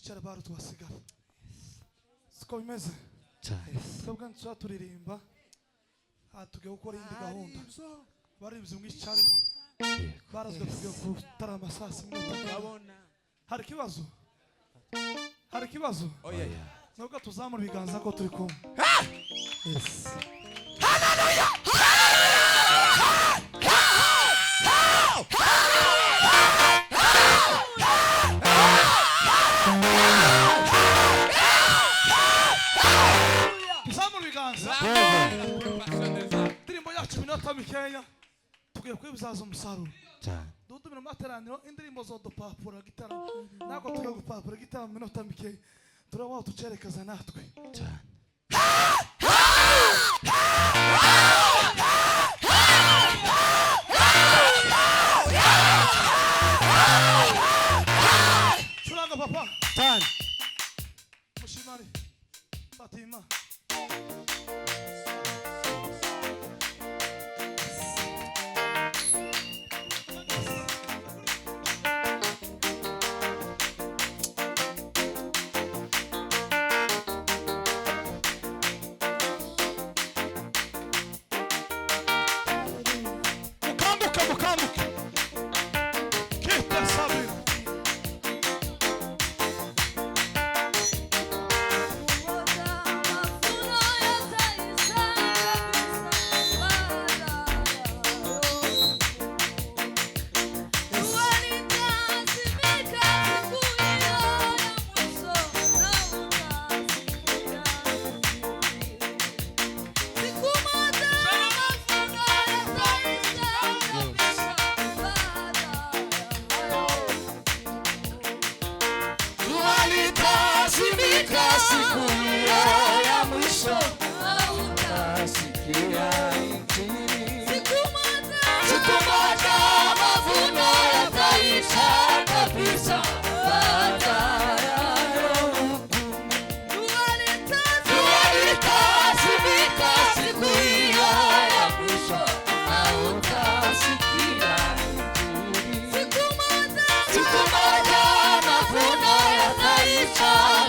twicare baro tubasigara siko bimeze twebwe nshya turirimba tugiye gukora indi gahunda baririmbye mwicare barazwe tugiye gutarama saa 9 hari ikibazo nubwo tuzamura ibiganza ko turi kumwe haleluya tuzamura ibiganza indirimbo yacu minota mikeya tugiye kwibuzaza umusaruro dudumira materaniro indirimbo zo dupapura gitara nako tugiye gupapura gitara minota mikeya turabaho tucerekeza natwe Churanga papa tan Mushimari Fatima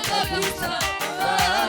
Kabisa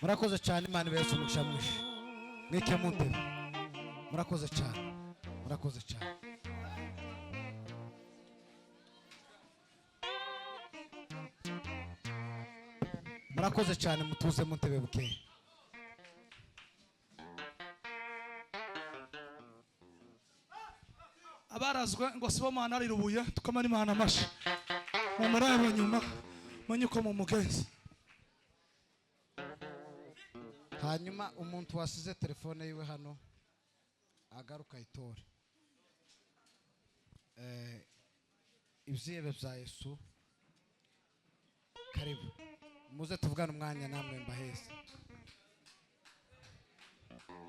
murakoze cyane Imana ibese umugisha mwinshi mwike muntebe murakoze cyane murakoze cyane murakoze cyane mutuze muntebe bukeye abarazwe ngo sibo mana ari rubuye tukoma ni mana mashi mu murabo nyuma manyuko mu mugenzi hanyuma umuntu wasize telefone yiwe hano agaruka itore ibyebe bya Yesu karibu muze tuvugane umwanya namwe mbahese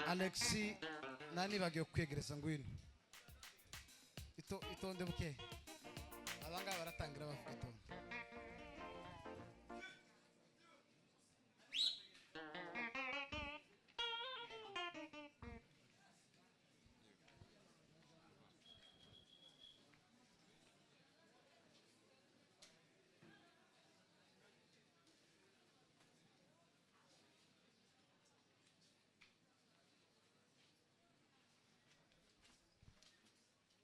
Alexi nani bagiye kwegereza ngwino itonde buke abanga baratangira bavuga itonde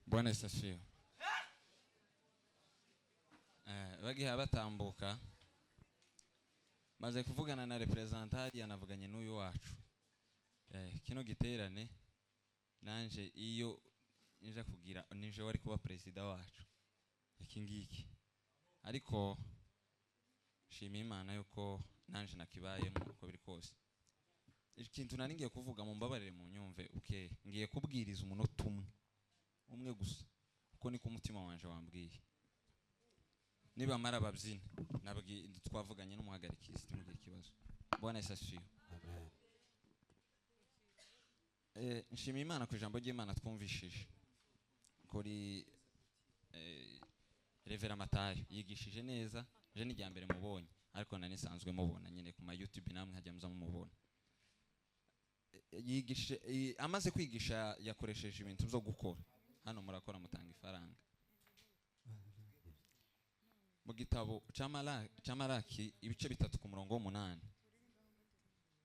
Bwana Yesu asifiwe. Bagiye batambuka maze kuvugana na representante yanavuganye n'uyu wacu. Kino giterane nanje iyo nje kugira nije wari kuba president wacu. Iki ngiki. Ariko shima Imana yuko nanje nakibayemo uko biri kose. Ikintu nari ngiye kuvuga mu mbabarire mu nyumve ngiye kubwiriza umunota umwe gusa uko niko umutima wanje wambwiye niba mara babyina nabwi twavuganye n'umuhagarikisi timugira ikibazo Bwana Yesu asifiwe amen nshima Imana ku ijambo ry'Imana twumvishije kuri Reverend Matayo yigishije neza je ni ryambere mubonye ariko nani sanzwe mubona nyine ku ma YouTube namwe hajya muza mumubona yigishe amaze kwigisha yakoresheje ibintu byo gukora hano murakora mutanga ifaranga mu gitabo Camaraki ibice 3 ku murongo w'8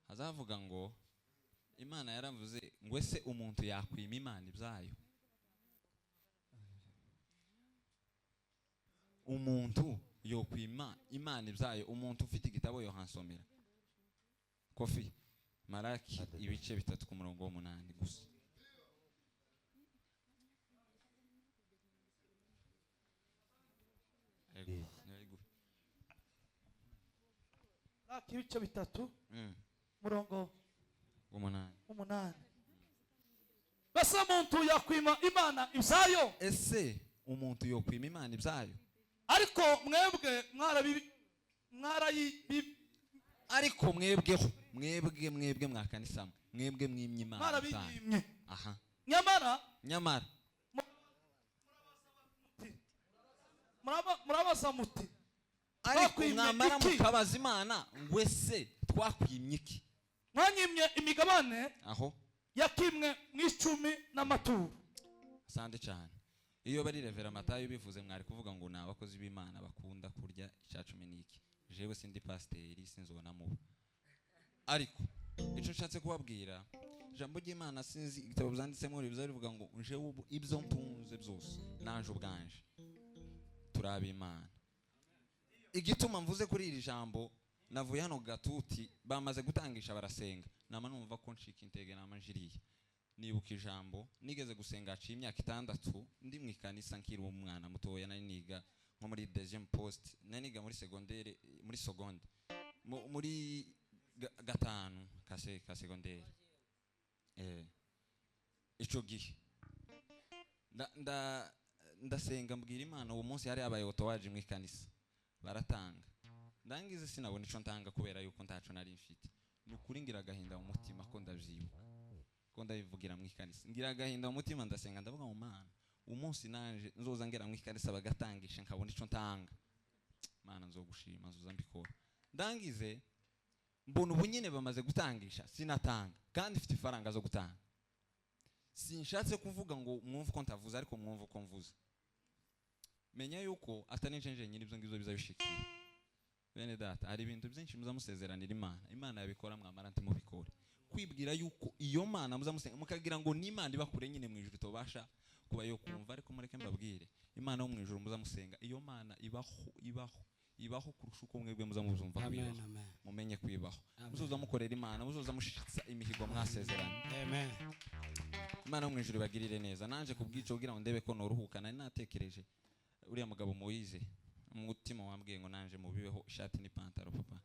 hazavuga ngo Imana yaravuze ngo ese umuntu yakwima Imana ibyayo umuntu yokwima Imana ibyayo umuntu ufite igitabo yo hansomera Kofi Maraki ibice 3 ku murongo w'8 gusa ibice 3 murongo umunani bese umuntu yakwima Imana ibyayo ese umuntu yokwima Imana ibyayo ariko mwebwe ariko mwebwe mwakanisa mwebwe mwimye Imana mwarabiyimye aha nyamara murabaza muti ariko mwamara mukabaza Imana ngo ese twakwimye iki mwanyimye imigabane aho yakimwe mw'icumi n'amaturo sande cyane iyo bari Reverend Matayo bivuze mwari kuvuga ngo nabakozi b'Imana bakunda kurya icacumi niki jewe sindi pasiteri sinzona mubo ariko ico nshatse kubabwira jambo ry'Imana sinzi igitabo byanditsemo bivuga ngo jewe ibyo mpunze byose nanje ubwanje turaba Imana igituma mvuze kuri iri jambo navuye hano gatuti bamaze gutangisha barasenga nama numva ko nshika intege namanjiriye nibuka ijambo nigeze gusenga aciye imyaka 6 ndi mu ikanisa nkiri umwana mutoya nari niga nko muri deuxième poste nari niga muri secondaire muri seconde muri gatanu ka secondaire ico gihe ndasenga mbwira Imana uwo munsi hari abayoto waje mu ikanisa baratanga ndangize sinabona ico ntanga kubera yuko ntaco nari mfite nukuri ngira gahinda mu mutima ko ndavyibuka ko ndabivugira mu ikanisa ngira gahinda mu mutima ndasenga ndavuga mu Mana umunsi nanje nzoza ngera mu ikanisa bagatangisha nkabona ico ntanga Mana nzogushima nzoza mbikora ndangize mbona ubunyene bamaze gutangisha sinatanga kandi mfite ifaranga zo gutanga sinshatse kuvuga ngo mwumve ko ntavuze ariko mwumve ko mvuze menya yuko atari njenje nyine ibyo ngibyo bizabishikira bene data hari ibintu byinshi muzamusezeranira Imana yabikora mwamara ntimubikore kwibwira yuko iyo Mana muzamusenga mukagira ngo ni Imana ibakure nyine mu ijuru tobasha kuba yo kumva ariko mureke mbabwire Imana yo mu ijuru muzamusenga iyo Mana ibaho kurusha uko mwebwe muzamuzumva kwibaho mumenye kwibaho muzoza mukorera Imana muzoza mushitsa imihigo mwasezeranye amen. Imana yo mu ijuru bagirire neza nanje kubwico kugira ngo ndebe ko noruhuka nari natekereje uriya mugabo Moise umutima wambwiye ngo nanje mubibeho ishati n'ipantaro papa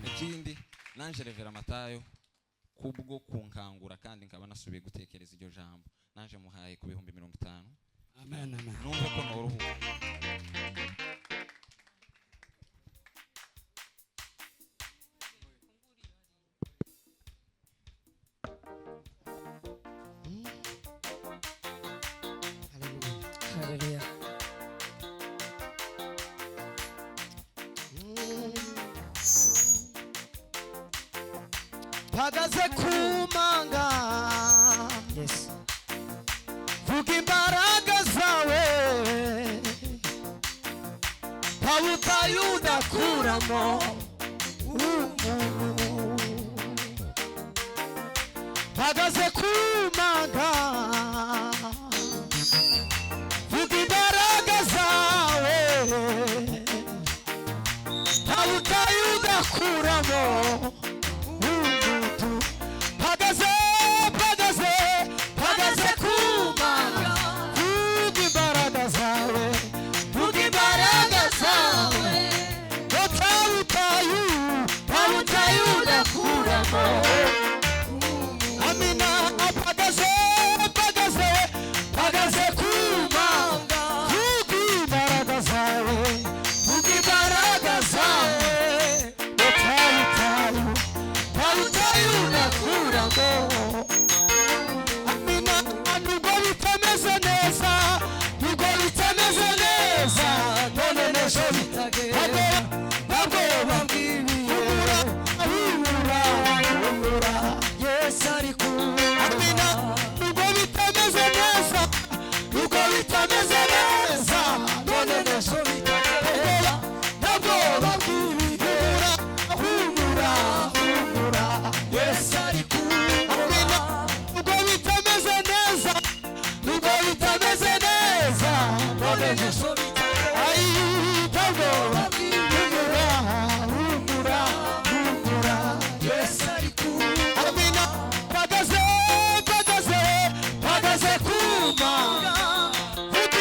ikindi nanje Revera Matayo kubwo kunkangura kandi nkaba nasubiye gutekereza iryo jambo nanje muhaye ku 50. Amen, amen. Numva ko noruhuka Hallelujah. Mpagaze kumanga Yes. vuga imbaraga zawe ntabutayu udakuramo umuntu mpagaze kumanga vuga imbaraga zawe ntabutayu udakuramo Amina apagaze kumanga vuga imbaraga zawe utayu udakuramo Amina nubwo bitameze neza none nejo bitagera ntabwo babwibira humura Yesu ari kumwe Amina nubwo bitameze neza none nejo bitagera ntabwo babwibira humura Yesu ari kumwe Amina nubwo bitameze neza none nejo Pagaze kumanga vuga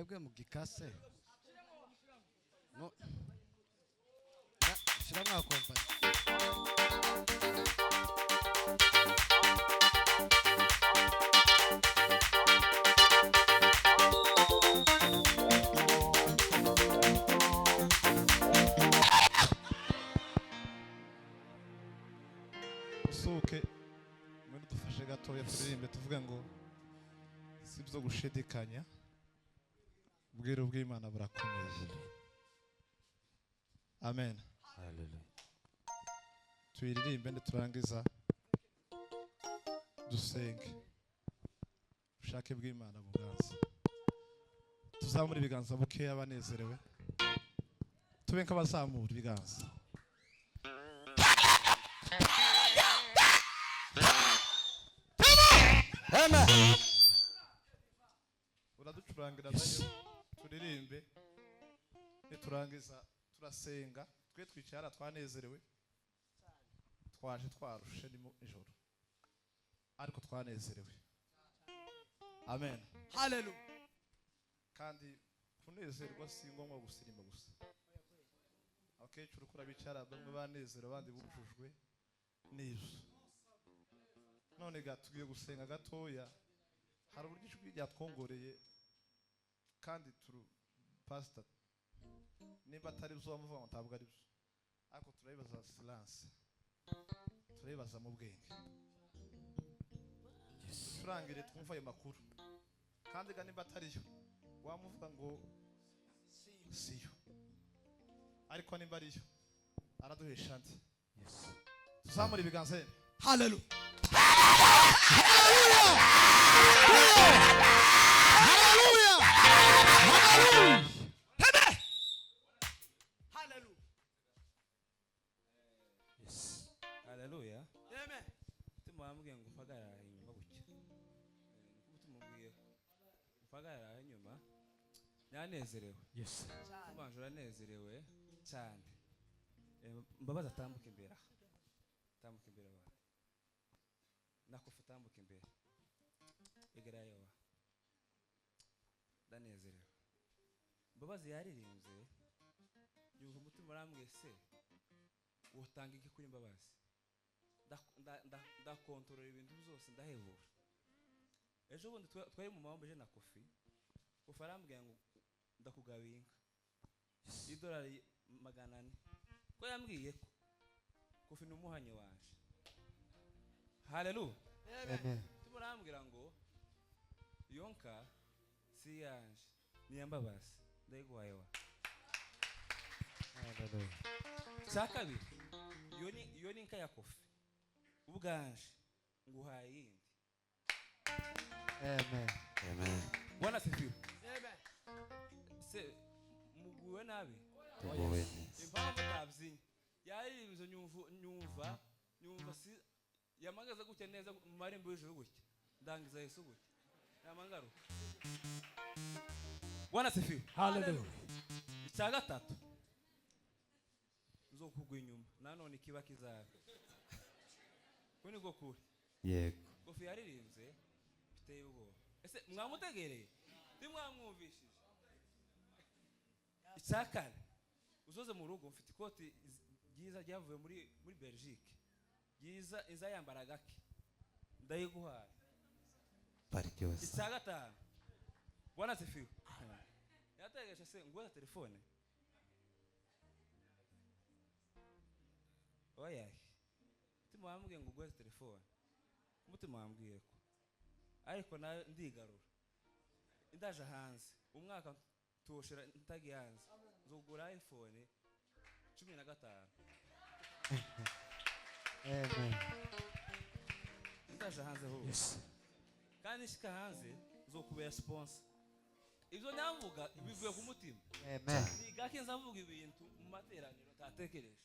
mwebwe mugikase no shira mwakompa usohoke mwene dufashe gatoya turirimbe tuvuga ngo si byo gushidikanya ubwiru bw'Imana burakomeye. Amen. Hallelujah. Tuyiririmbe turangiza dusenge ubushake bw'Imana buganza tuzamura ibiganza bukeya abanezerewe tube nk'abazamura ibiganza. Amen. Uraducurangira nayo turirimbe niturangiza turasenga twe twicara twanezerewe twaje twarushe ni ijoro ariko twanezerewe. Amen. Hallelujah. Kandi kunezerwa si ngombwa gusirimba gusa. Abakecuru kura bicara bamwe banezero abandi bujujwe n'ivyo. None tugiye gusenga gatoya hari uburyo ijwi ryatwongoreye kandi turu pastor nimba atari byo bamuvuga ngo ntabwo ari byo ariko turabibaza silence turabibaza mu bwenge turangire twumva ayo makuru kandi nimba atari yo wamuvuga ngo siyo ariko nimba ari yo araduhesha ndi tuzamura ibiganza. Hallelujah. Hallelujah. Amen. Tumwambwiye ngo upagarara inyuma gutya. Tumubwiye upagarara inyuma. Yanezerewe. Yes. Umanje uranezerewe cyane. Mbabaza tambuka imbere. Tambuka imbere wa. Nakufa tambuka imbere. Egerayo wa. Ndanezerewe. Mbabazi yaririmbye. Yuko umutima urambwiye se. Utanga iki kuri Mbabazi? Ndakontorora ibintu byose ndahebura. Ejo bundi twari mu mahombeje na Kofi. Kofi arambwiye ngo ndakugabinga $400 ko yambwiye ko Kofi numuhanye wanje. Hallelujah. Amen. Tumurambwira ngo yonka si yanje ni Mbabazi ndayiguhaye wa. Hallelujah. Sakabiri iyo ni nka ya Kofi ubwanje nguhaye yindi. Amen. Amen. Bwana sifiwe. Amen. Se muguwe nabi. Tuguwe neza. Impamvu tabyinya yaririmbye nyumva si yamagaza gutya neza mu marembo y'ijuru gutya ndangiza Yesu gutya namangaro. Bwana sifiwe. Hallelujah. Icya gatatu uzokugwa inyuma nanone kiba kizabe kuni go kuri Yego. Kofi yaririmbye biteye ubwoba. Ese mwamutegereye ndimwamwumvishije. Icyakane uzoze mu rugo mfite ikoti ryiza ryavuye muri Belgique ryiza iza yambara gake ndayiguhaye. Barikiose. Icya gatanu Bwana sifiwe. Yategesha se ngweza telefone. Oya. Mutima wambwiye ngo ugweze telefone. Mutima wambwiye ko. Ariko na ndigarura. Indaje hanze. Umwaka tushira ntagi hanze. Nzogura iPhone 15. Amen. Indaje hanze ho. Yes. Kandi shika hanze nzokubera sponsor. Ibyo navuga bivuye ku mutima. Amen. Ni gake nzavuga ibintu mu materaniro tatekereje.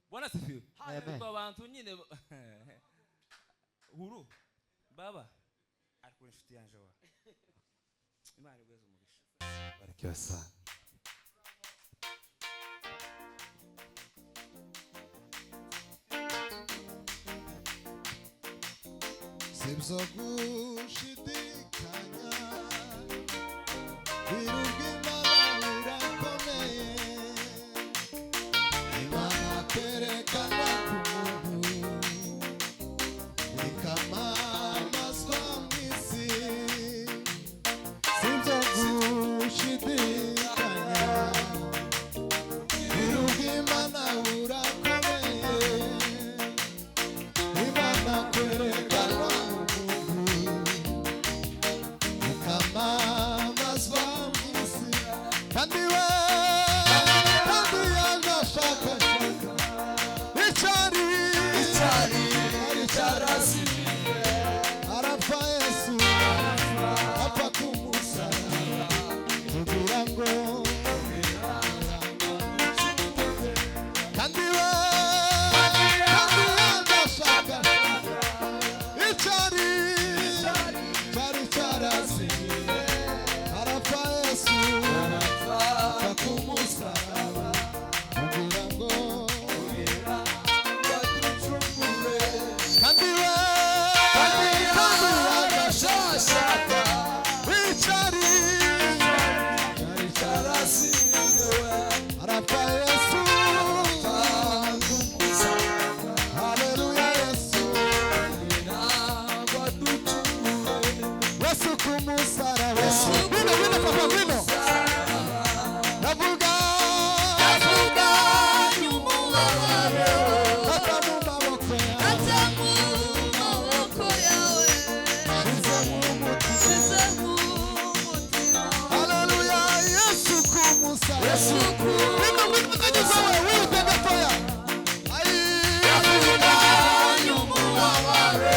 Bwana sifiwe. Amen. Abantu nyine huru baba ariko inshuti yanje wa. Imana igweze umugisha. Barikiwe sana. Sibyo gushidikanya birubwi kandi we agashaka icyari cyarazimiye arapfa Yesu apfa ku musaraba kugira ngo aducungure kandi we agashaka icyari cyarazimiye arapfa Yesu haleluya Yesu Yesu ku musaraba vino papa vino navuga nyumubabaro ata mu maboko yawe shize mu mutima haleluya Yesu ku musaraba vino kageza wewe witega toya navuga nyumubabaro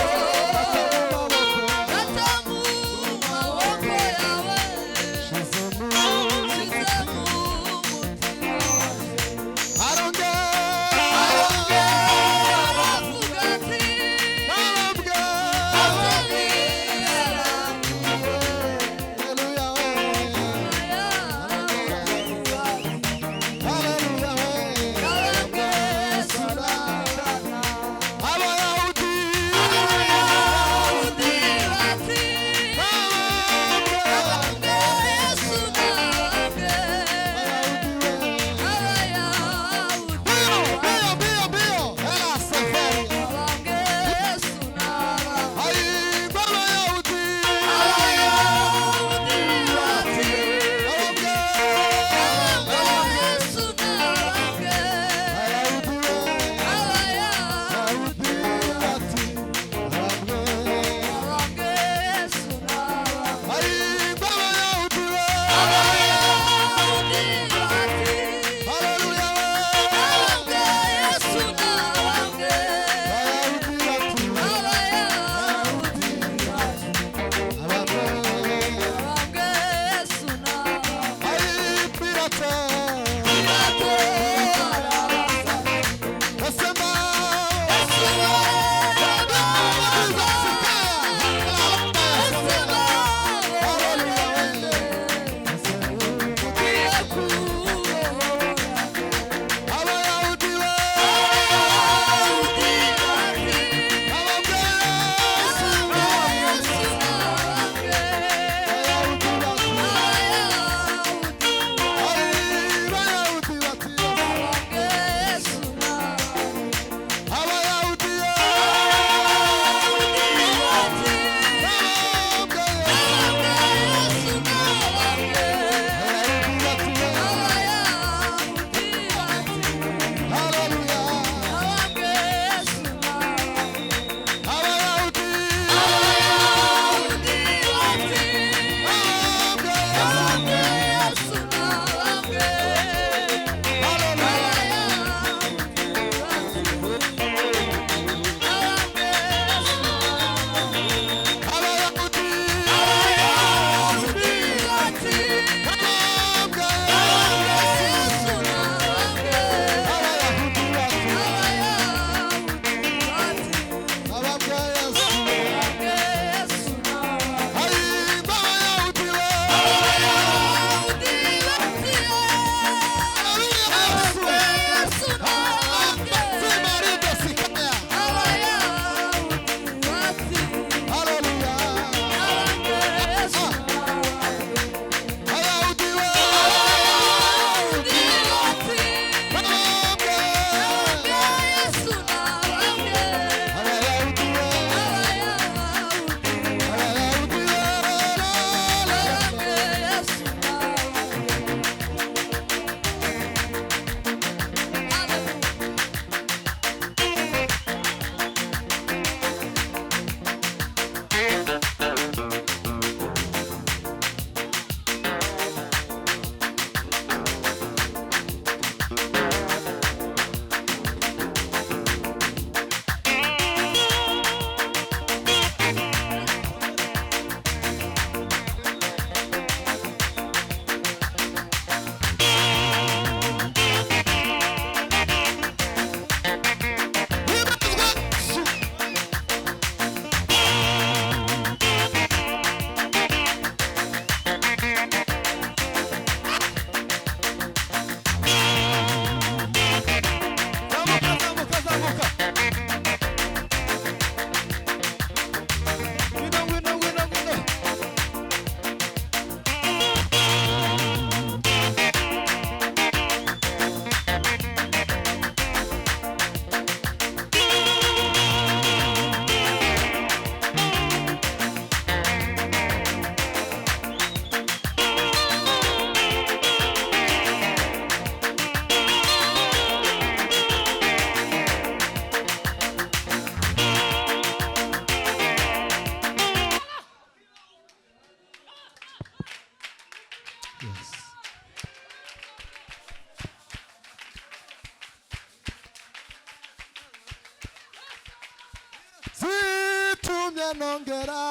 zitumye nongera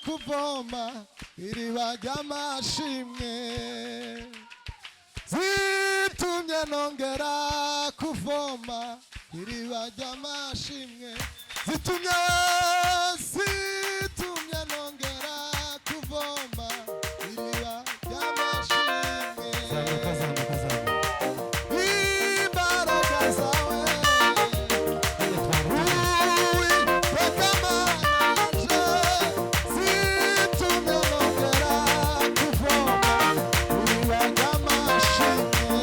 kuvoma iriba ry'amashimwe zitumye nongera kuvoma iriba ry'amashimwe zitumye nongera kuvoma iriba ry'amashimwe imbaraga zawe Uwiteka Mana zitumye nongera kuvoma iriba ry'amashimwe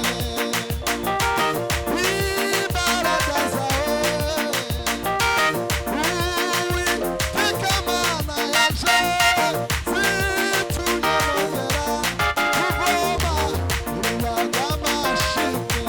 imbaraga zawe Uwiteka Mana yaje zitumye nongera kuvoma iriba ry'amashimwe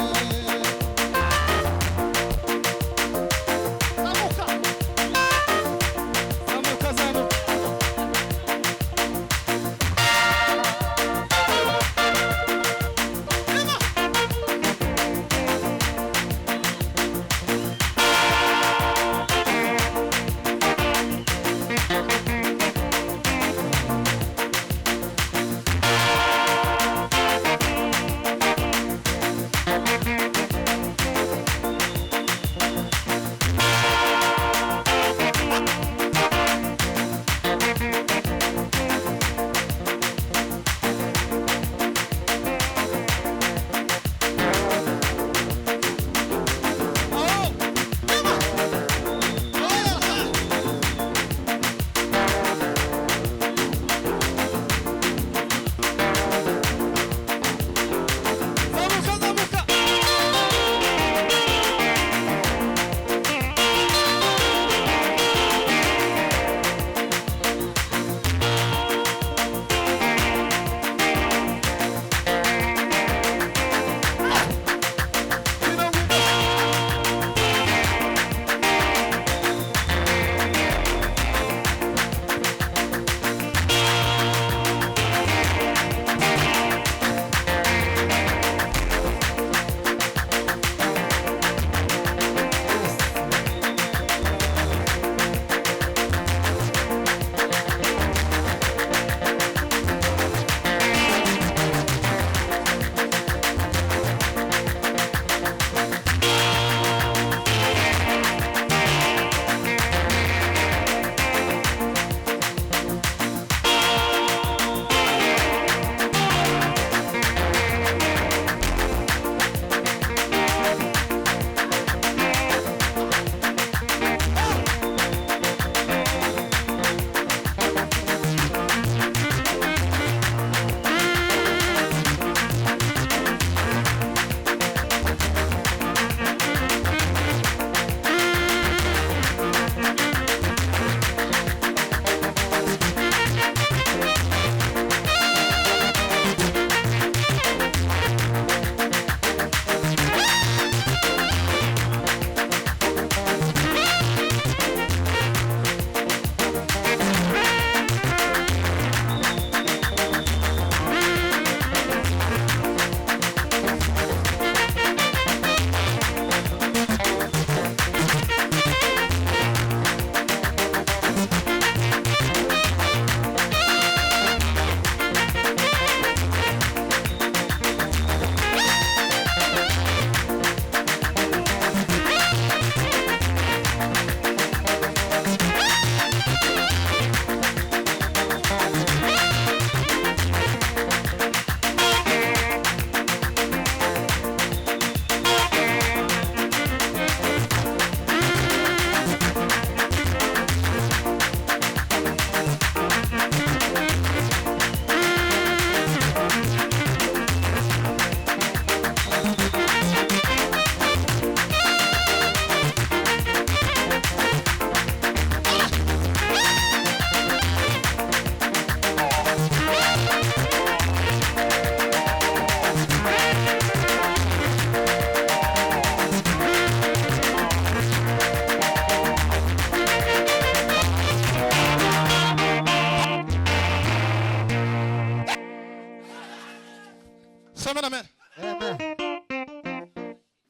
Amen, amen. Amen.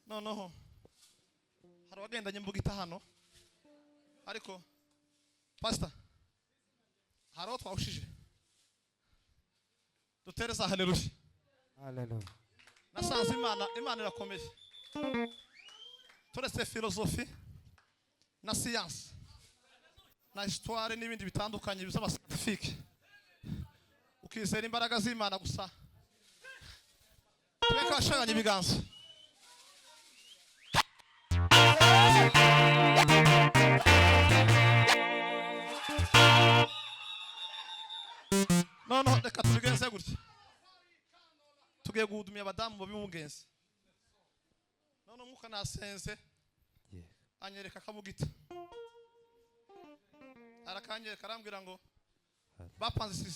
Noneho hari wagendanye mvuga ita hano ariko pastor haro twawushije dutereza haleluya Hallelujah. nasanze imana irakomeye turetse filozofi na siyansi na histoire n'ibindi bitandukanye by'amascientifique ukizera imbaraga z'Imana gusa tweka washaganye ibiganza no reka tubigenze gutya tugiye guhudumya abadamu mu b'umugenzi none umwuka nasenze anyereka akabugita arakanyereka arambwira ngo bapanze